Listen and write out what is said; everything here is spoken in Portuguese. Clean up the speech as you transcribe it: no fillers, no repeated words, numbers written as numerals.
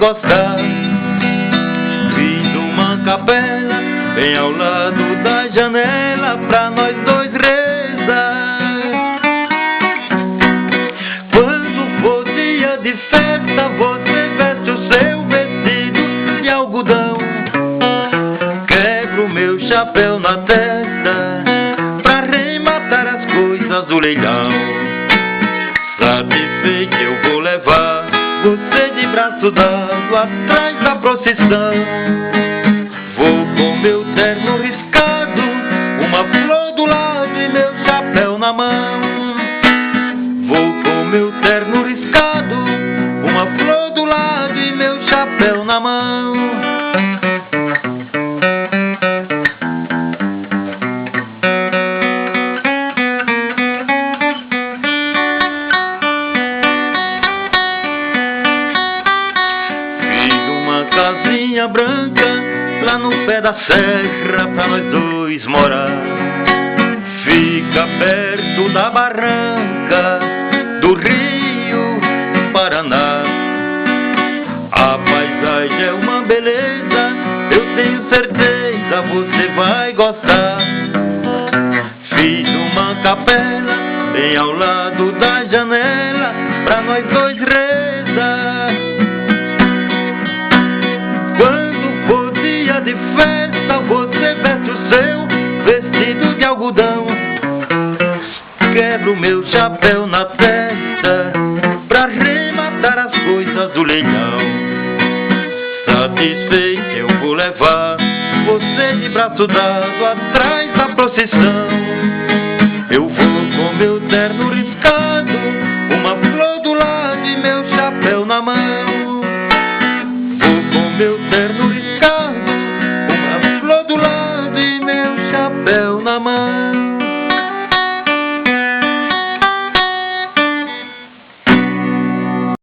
gostar. Fiz uma capela bem ao lado da janela pra nós dois rezar. Quando for dia de festa, você veste o seu vestido de algodão. Quebro meu chapéu na testa pra arrematar as coisas do leilão. Satisfeito eu vou levar você de braço dado atrás da procissão. Vou com meu terno riscado, uma flor do lado e meu chapéu na mão. Vou com meu terno riscado, uma flor do lado e meu chapéu na mão. Casinha branca lá no pé da serra pra nós dois morar. Fica perto da barranca do Rio Paraná. A paisagem é uma beleza, eu tenho certeza você vai gostar. Fiz uma capela bem ao lado da janela pra nós dois rezar. Quando for dia de festa, você veste o seu vestido de algodão. Quebro meu chapéu na testa pra arrematar as coisas do leilão. Satisfeito eu vou levar você de braço dado atrás da procissão. Eu vou com meu terno riscado, uma flor do lado e meu chapéu na mão. Meu terno riscado, uma flor do lado e meu chapéu na mão.